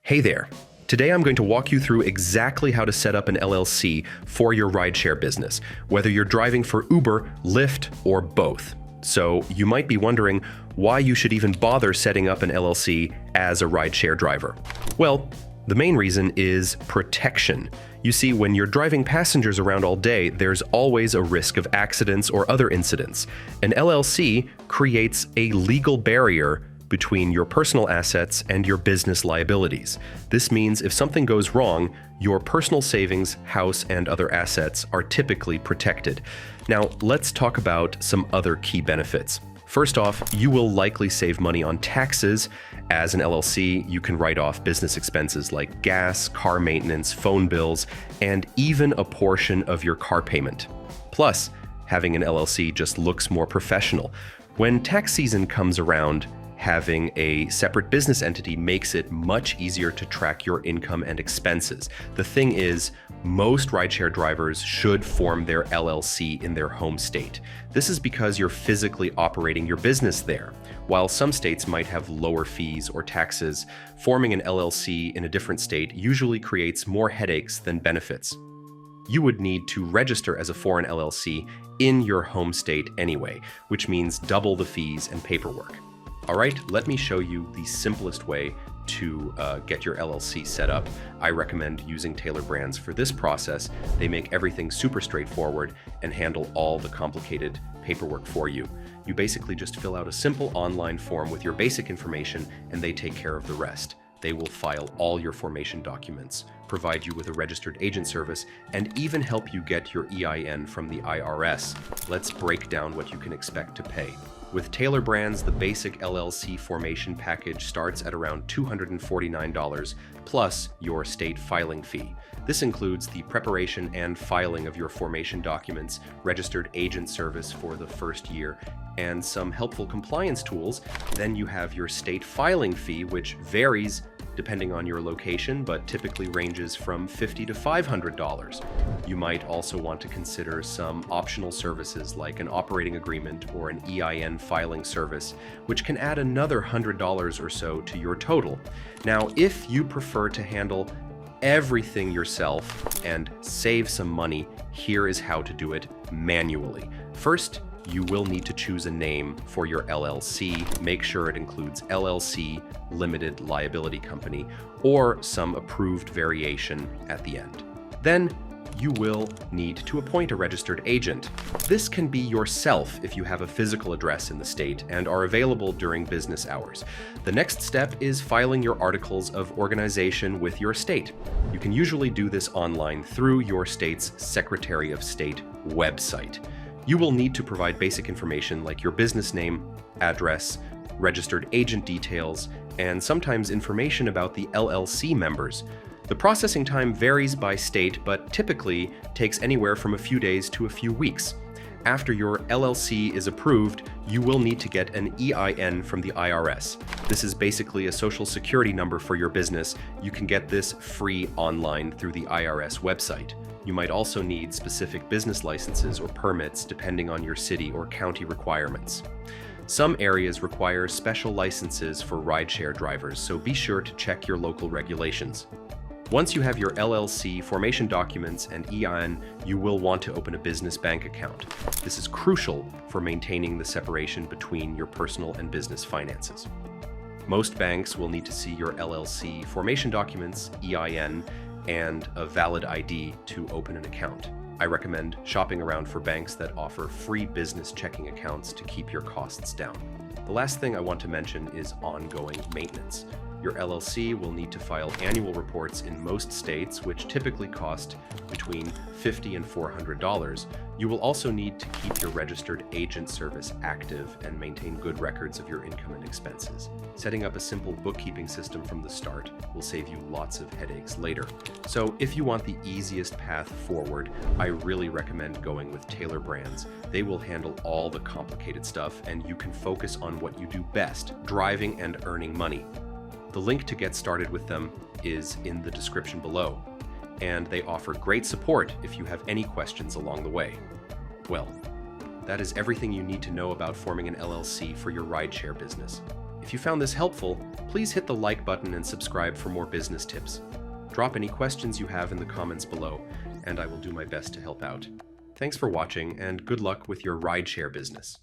Hey there. Today I'm going to walk you through exactly how to set up an LLC for your rideshare business, whether you're driving for Uber, Lyft, or both. So you might be wondering why you should even bother setting up an LLC as a rideshare driver. Well, the main reason is protection. You see, when you're driving passengers around all day, there's always a risk of accidents or other incidents. An LLC creates a legal barrier between your personal assets and your business liabilities. This means if something goes wrong, your personal savings, house, and other assets are typically protected. Now, let's talk about some other key benefits. First off, you will likely save money on taxes. As an LLC, you can write off business expenses like gas, car maintenance, phone bills, and even a portion of your car payment. Plus, having an LLC just looks more professional. When tax season comes around, having a separate business entity makes it much easier to track your income and expenses. The thing is, most rideshare drivers should form their LLC in their home state. This is because you're physically operating your business there. While some states might have lower fees or taxes, forming an LLC in a different state usually creates more headaches than benefits. You would need to register as a foreign LLC in your home state anyway, which means double the fees and paperwork. All right, let me show you the simplest way to get your LLC set up. I recommend using Taylor Brands for this process. They make everything super straightforward and handle all the complicated paperwork for you. You basically just fill out a simple online form with your basic information and they take care of the rest. They will file all your formation documents, provide you with a registered agent service, and even help you get your EIN from the IRS. Let's break down what you can expect to pay. With Taylor Brands, the basic LLC formation package starts at around $249 plus your state filing fee. This includes the preparation and filing of your formation documents, registered agent service for the first year, and some helpful compliance tools. Then you have your state filing fee, which varies depending on your location, but typically ranges from $50 to $500. You might also want to consider some optional services like an operating agreement or an EIN filing service, which can add another $100 or so to your total. Now, if you prefer to handle everything yourself and save some money, here is how to do it manually. First, you will need to choose a name for your LLC. Make sure it includes LLC, Limited Liability Company, or some approved variation at the end. Then, you will need to appoint a registered agent. This can be yourself if you have a physical address in the state and are available during business hours. The next step is filing your articles of organization with your state. You can usually do this online through your state's Secretary of State website. You will need to provide basic information like your business name, address, registered agent details, and sometimes information about the LLC members. The processing time varies by state, but typically takes anywhere from a few days to a few weeks. After your LLC is approved, you will need to get an EIN from the IRS. This is basically a social security number for your business. You can get this free online through the IRS website. You might also need specific business licenses or permits depending on your city or county requirements. Some areas require special licenses for rideshare drivers, so be sure to check your local regulations. Once you have your LLC formation documents and EIN, you will want to open a business bank account. This is crucial for maintaining the separation between your personal and business finances. Most banks will need to see your LLC formation documents, EIN, and a valid ID to open an account. I recommend shopping around for banks that offer free business checking accounts to keep your costs down. The last thing I want to mention is ongoing maintenance. Your LLC will need to file annual reports in most states, which typically cost between $50 and $400. You will also need to keep your registered agent service active and maintain good records of your income and expenses. Setting up a simple bookkeeping system from the start will save you lots of headaches later. So if you want the easiest path forward, I really recommend going with Taylor Brands. They will handle all the complicated stuff and you can focus on what you do best, driving and earning money. The link to get started with them is in the description below, and they offer great support if you have any questions along the way. Well, that is everything you need to know about forming an LLC for your rideshare business. If you found this helpful, please hit the like button and subscribe for more business tips. Drop any questions you have in the comments below, and I will do my best to help out. Thanks for watching, and good luck with your rideshare business.